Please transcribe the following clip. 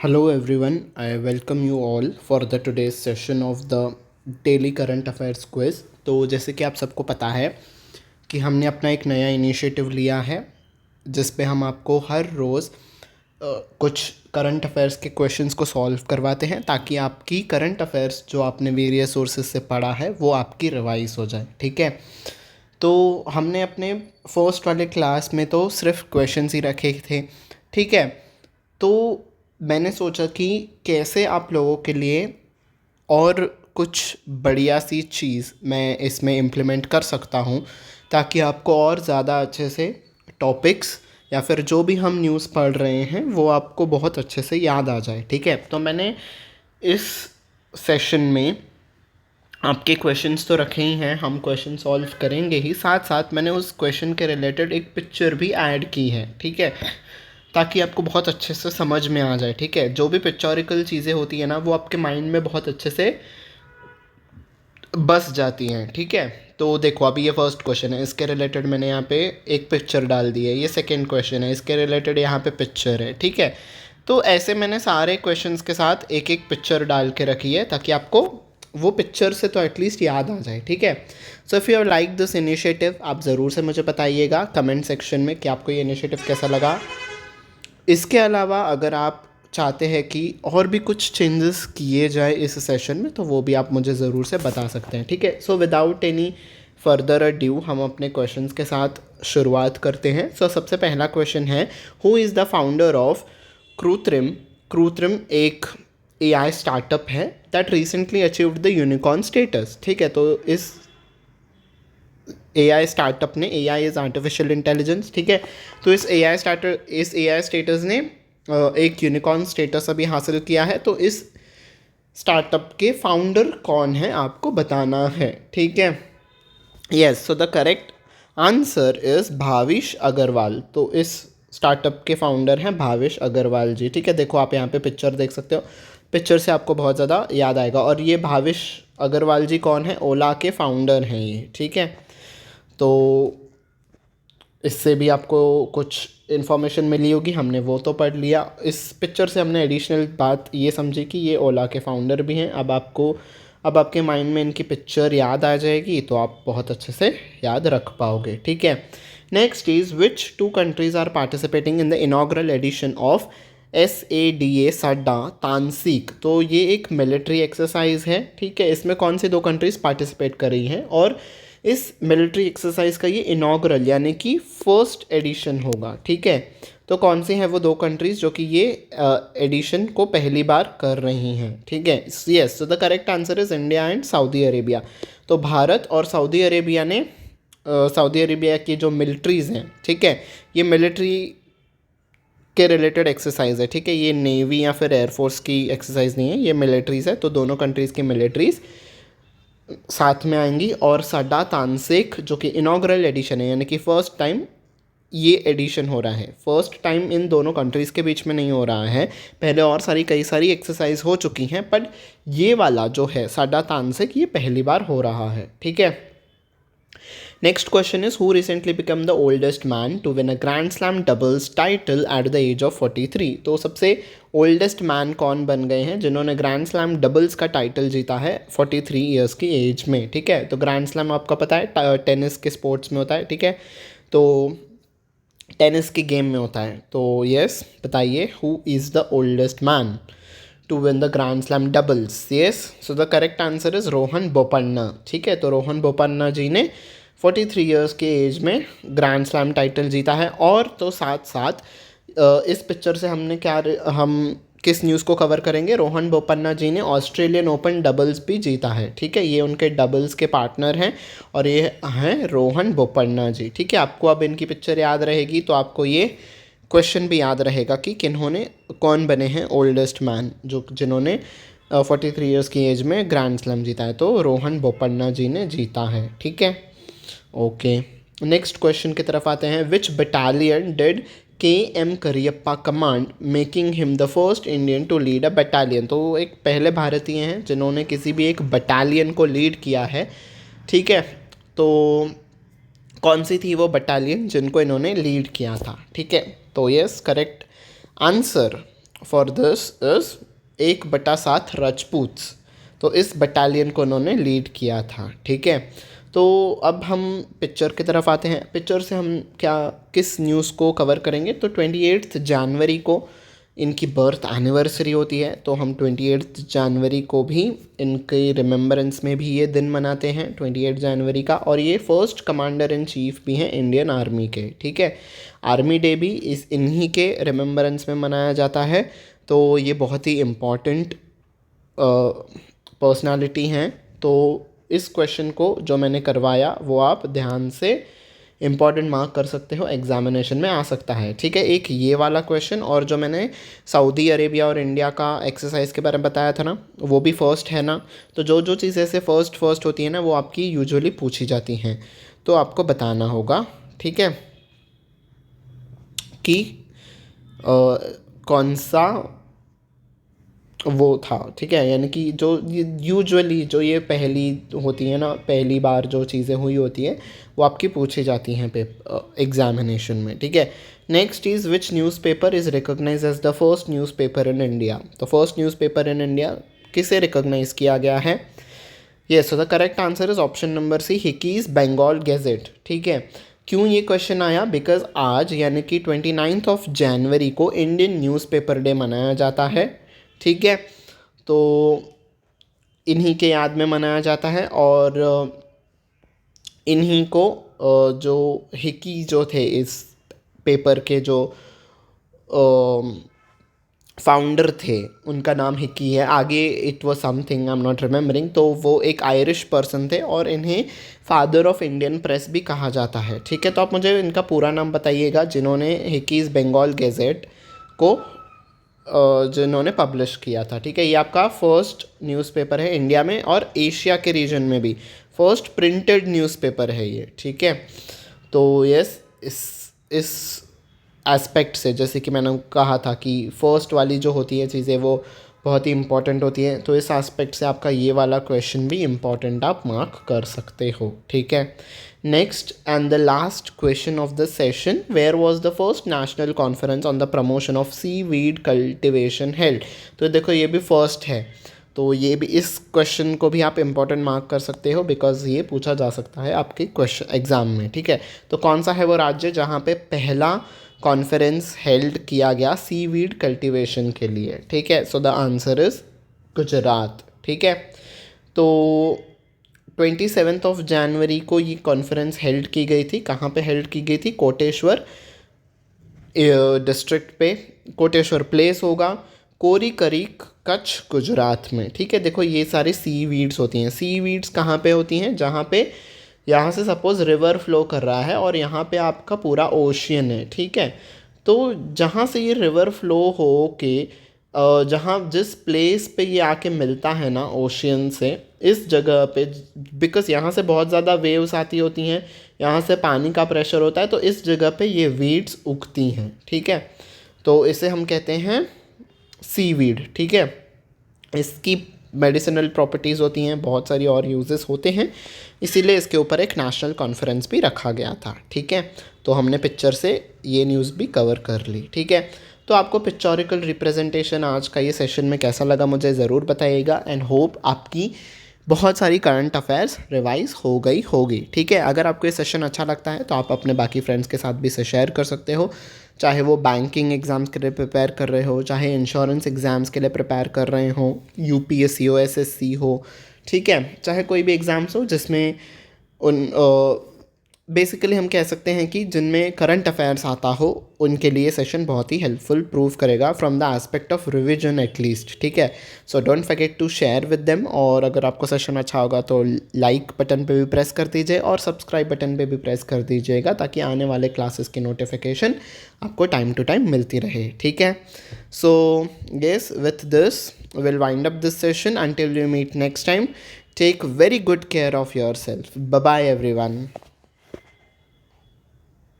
Hello everyone, I welcome you all for the today's session of the daily current affairs quiz। तो जैसे कि आप सबको पता है कि हमने अपना एक नया इनिशिएटिव लिया है जिस पे हम आपको हर रोज़ कुछ करंट अफेयर्स के क्वेश्चंस को सॉल्व करवाते हैं ताकि आपकी करंट अफेयर्स जो आपने वेरियस सोर्सेज से पढ़ा है वो आपकी रिवाइज हो जाए। ठीक है, तो हमने अपने फर्स्ट वाले क्लास में तो सिर्फ क्वेश्चंस ही रखे थे। ठीक है, तो मैंने सोचा कि कैसे आप लोगों के लिए और कुछ बढ़िया सी चीज़ मैं इसमें इम्प्लीमेंट कर सकता हूँ ताकि आपको और ज़्यादा अच्छे से टॉपिक्स या फिर जो भी हम न्यूज़ पढ़ रहे हैं वो आपको बहुत अच्छे से याद आ जाए। ठीक है, तो मैंने इस सेशन में आपके क्वेश्चंस तो रखे ही हैं, हम क्वेश्चन सॉल्व करेंगे ही, साथ साथ मैंने उस क्वेश्चन के रिलेटेड एक पिक्चर भी ऐड की है। ठीक है, ताकि आपको बहुत अच्छे से समझ में आ जाए। ठीक है, जो भी पिक्चोरिकल चीज़ें होती है ना वो आपके माइंड में बहुत अच्छे से बस जाती हैं। ठीक है, तो देखो अभी ये फर्स्ट क्वेश्चन है, इसके रिलेटेड मैंने यहाँ पे एक पिक्चर डाल दी है। ये सेकंड क्वेश्चन है, इसके रिलेटेड यहाँ पे पिक्चर है। ठीक है, तो ऐसे मैंने सारे क्वेश्चंस के साथ एक एक पिक्चर डाल के रखी है ताकि आपको वो पिक्चर से तो एटलीस्ट याद आ जाए। ठीक है, so if you like this initiative आप ज़रूर से मुझे बताइएगा कमेंट सेक्शन में कि आपको ये इनिशिएटिव कैसा लगा। इसके अलावा अगर आप चाहते हैं कि और भी कुछ चेंजेस किए जाए इस सेशन में तो वो भी आप मुझे ज़रूर से बता सकते हैं। ठीक है, so without any further adieu हम अपने क्वेश्चंस के साथ शुरुआत करते हैं। सो सबसे पहला क्वेश्चन है, who is the founder of Krutrim? Krutrim एक एआई स्टार्टअप है that recently achieved the unicorn status. ठीक है, तो इस एआई स्टार्टअप ने, एआई इज़ आर्टिफिशियल इंटेलिजेंस, ठीक है, तो इस एआई स्टेटस ने एक यूनिकॉर्न स्टेटस अभी हासिल किया है। तो इस स्टार्टअप के फाउंडर कौन है आपको बताना है। ठीक है, yes, so the correct answer is Bhavish Aggarwal. तो इस स्टार्टअप के फाउंडर हैं भाविश अग्रवाल जी। ठीक है, देखो आप यहाँ पे पिक्चर देख सकते हो, पिक्चर से आपको बहुत ज़्यादा याद आएगा। और ये भाविश अग्रवाल जी कौन है? ओला के फाउंडर हैं ये। ठीक है, तो इससे भी आपको कुछ इन्फॉर्मेशन मिली होगी, हमने वो तो पढ़ लिया। इस पिक्चर से हमने एडिशनल बात ये समझी कि ये ओला के फाउंडर भी हैं। अब आपके माइंड में इनकी पिक्चर याद आ जाएगी तो आप बहुत अच्छे से याद रख पाओगे। ठीक है, next is which two countries are participating in the inaugural edition of SADA सड्डा तानसीक? तो ये एक मिलिट्री एक्सरसाइज है। ठीक है, इसमें कौन सी दो कंट्रीज़ पार्टिसिपेट कर रही हैं और इस मिलिट्री एक्सरसाइज का ये इनॉग्रल यानी कि फर्स्ट एडिशन होगा। ठीक है, तो कौन सी हैं वो दो कंट्रीज़ जो कि ये एडिशन को पहली बार कर रही हैं? ठीक है, यस, तो the correct answer is India and Saudi Arabia. तो भारत और सऊदी अरेबिया ने सऊदी अरेबिया की जो मिलिट्रीज़ हैं, ठीक है, ये मिलिट्री के रिलेटेड एक्सरसाइज है। ठीक है, ये नेवी या फिर एयरफोर्स की एक्सरसाइज नहीं है, ये मिलिट्रीज़ है। तो दोनों कंट्रीज़ की मिलिट्रीज़ साथ में आएंगी और सड्डा तानसेक जो कि इनॉग्रल एडिशन है यानी कि फर्स्ट टाइम ये एडिशन हो रहा है। फर्स्ट टाइम इन दोनों कंट्रीज़ के बीच में नहीं हो रहा है, पहले और कई सारी एक्सरसाइज हो चुकी हैं, बट ये वाला जो है सड्डा तानसेक ये पहली बार हो रहा है। ठीक है, next question is who recently become the oldest man to win a grand slam doubles title at the age of 43? तो सबसे ओल्डेस्ट मैन कौन बन गए हैं जिन्होंने ग्रैंड स्लैम डबल्स का टाइटल जीता है 43 ईयर्स की एज में? ठीक है, तो ग्रैंड स्लैम आपका पता है टेनिस के स्पोर्ट्स में होता है। ठीक है, तो टेनिस की गेम में होता है। तो यस, बताइए who is the oldest man to win the grand slam doubles? Yes, so the correct answer is Rohan Bopanna. ठीक है, तो रोहन बोपन्ना जी ने 43 ईयर्स के एज में ग्रैंड स्लैम टाइटल जीता है। और तो साथ साथ इस पिक्चर से हम किस न्यूज़ को कवर करेंगे? रोहन बोपन्ना जी ने ऑस्ट्रेलियन ओपन डबल्स भी जीता है। ठीक है, ये उनके डबल्स के पार्टनर हैं और ये हैं रोहन बोपन्ना जी। ठीक है, आपको अब इनकी पिक्चर याद रहेगी तो आपको ये क्वेश्चन भी याद रहेगा कि कौन बने हैं ओल्डेस्ट मैन जिन्होंने 43 ईयर्स की एज में ग्रैंड स्लैम जीता है। तो रोहन बोपन्ना जी ने जीता है। ठीक है, ओके, नेक्स्ट क्वेश्चन की तरफ आते हैं। Which battalion did KM Cariappa command making him the first Indian to lead a battalion? तो एक पहले भारतीय हैं जिन्होंने किसी भी एक बटालियन को लीड किया है। ठीक है, तो कौन सी थी वो बटालियन जिनको इन्होंने लीड किया था? ठीक है, तो yes, correct answer for this is 1/7 राजपूत्स। तो इस बटालियन को उन्होंने लीड किया था, ठीक है। तो अब हम पिक्चर की तरफ आते हैं। पिक्चर से हम क्या किस न्यूज़ को कवर करेंगे, तो 28 जनवरी को इनकी बर्थ एनिवर्सरी होती है, तो हम 28 जनवरी को भी इनके रिमेम्बरेंस में भी ये दिन मनाते हैं 28 जनवरी का। और ये फर्स्ट कमांडर इन चीफ भी हैं इंडियन आर्मी के, ठीक है। आर्मी डे भी इन्हीं के रिमेम्बरेंस में मनाया जाता है। तो ये बहुत ही इम्पॉर्टेंट पर्सनालिटी हैं। तो इस क्वेश्चन को जो मैंने करवाया वो आप ध्यान से इम्पॉर्टेंट मार्क कर सकते हो, एग्जामिनेशन में आ सकता है, ठीक है। एक ये वाला क्वेश्चन, और जो मैंने सऊदी अरेबिया और इंडिया का एक्सरसाइज के बारे में बताया था ना, वो भी फर्स्ट है ना। तो जो जो चीज़ ऐसे फर्स्ट होती है ना, वो आपकी यूजुअली पूछी जाती हैं, तो आपको बताना होगा, ठीक है, कि कौन सा वो था, ठीक है। यानी कि जो यूजुअली जो ये पहली होती है ना, पहली बार जो चीज़ें हुई होती है वो आपकी पूछी जाती हैं एग्जामिनेशन में, ठीक है। Next is which newspaper is recognise as the first newspaper in India. तो फर्स्ट न्यूज़पेपर इन इंडिया किसे रिकॉग्नाइज किया गया है? Yes, so the correct answer is option number C, Hicky's Bengal gazette, ठीक है। क्यों ये क्वेश्चन आया? बिकॉज आज यानी कि 29 जनवरी को इंडियन न्यूज़पेपर डे मनाया जाता है, ठीक है। तो इन्हीं के याद में मनाया जाता है, और इन्हीं को जो हिकी जो थे इस पेपर के जो फाउंडर थे, उनका नाम हिकी है। आगे it was something I am not remembering. तो वो एक आयरिश पर्सन थे, और इन्हें फादर ऑफ इंडियन प्रेस भी कहा जाता है, ठीक है। तो आप मुझे इनका पूरा नाम बताइएगा जिन्होंने हिकीज बंगाल गैजेट को जिन्होंने पब्लिश किया था, ठीक है। ये आपका फर्स्ट न्यूज़पेपर है इंडिया में, और एशिया के रीजन में भी फर्स्ट प्रिंटेड न्यूज़पेपर है ये, ठीक है। तो यस, इस एस्पेक्ट से, जैसे कि मैंने कहा था कि फ़र्स्ट वाली जो होती है चीज़ें वो बहुत ही इंपॉर्टेंट होती हैं, तो इस एस्पेक्ट से आपका ये वाला क्वेश्चन भी इम्पॉर्टेंट आप मार्क कर सकते हो, ठीक है। Next and the last question of the session, where was the first national conference on the promotion of seaweed cultivation held. तो देखो ये भी फर्स्ट है, तो ये भी, इस क्वेश्चन को भी आप इम्पॉर्टेंट मार्क कर सकते हो, बिकॉज ये पूछा जा सकता है आपके क्वेश्चन एग्जाम में, ठीक है। तो कौन सा है वो राज्य जहाँ पे पहला कॉन्फ्रेंस हेल्ड किया गया सीवीड कल्टीवेशन के लिए, ठीक है। So the answer is Gujarat, ठीक है। तो 27 जनवरी को ये कॉन्फ्रेंस हेल्ड की गई थी। कहाँ पे हेल्ड की गई थी? कोटेश्वर डिस्ट्रिक्ट पे, कोटेश्वर प्लेस होगा, कोरी करीक, कच्छ, गुजरात में, ठीक है। देखो ये सारी सी वीड्स होती हैं। सी वीड्स कहाँ पे होती हैं? जहाँ पे, यहाँ से सपोज़ रिवर फ्लो कर रहा है और यहाँ पे आपका पूरा ओशियन है, ठीक है। तो जहाँ से ये रिवर फ्लो हो के जहाँ जिस प्लेस पे ये आके मिलता है ना ओशियन से, इस जगह पे, बिकॉज़ यहाँ से बहुत ज़्यादा वेव्स आती होती हैं, यहाँ से पानी का प्रेशर होता है, तो इस जगह पे ये वीड्स उगती हैं, ठीक है। तो इसे हम कहते हैं सीवीड, ठीक है। इसकी मेडिसिनल प्रॉपर्टीज़ होती हैं, बहुत सारी और यूजेस होते हैं, इसीलिए इसके ऊपर एक नेशनल कॉन्फ्रेंस भी रखा गया था, ठीक है। तो हमने पिक्चर से ये न्यूज़ भी कवर कर ली, ठीक है। तो आपको पिक्चोरिकल रिप्रेजेंटेशन आज का ये सेशन में कैसा लगा मुझे ज़रूर बताइएगा, एंड होप आपकी बहुत सारी करंट अफेयर्स रिवाइज हो गई होगी, ठीक है। अगर आपको ये सेशन अच्छा लगता है तो आप अपने बाकी फ्रेंड्स के साथ भी इसे शेयर कर सकते हो, चाहे वो बैंकिंग एग्ज़ाम्स के लिए प्रिपेयर कर रहे हो, चाहे इंश्योरेंस एग्ज़ाम्स के लिए प्रिपेयर कर रहे हो, यूपीएससी हो, एसएससी हो, ठीक है, चाहे कोई भी एग्ज़ाम्स हो जिसमें उन बेसिकली हम कह सकते हैं कि जिनमें करंट अफेयर्स आता हो, उनके लिए सेशन बहुत ही हेल्पफुल प्रूव करेगा from the aspect of revision at least, ठीक है। So don't forget to share with them, और अगर आपको सेशन अच्छा होगा तो लाइक बटन पे भी प्रेस कर दीजिए और सब्सक्राइब बटन पे भी प्रेस कर दीजिएगा, ताकि आने वाले क्लासेस की नोटिफिकेशन आपको टाइम टू टाइम मिलती रहे, ठीक है। So yes, with this will wind up this session until we meet next time. Take very good care of yourself. Bye bye everyone.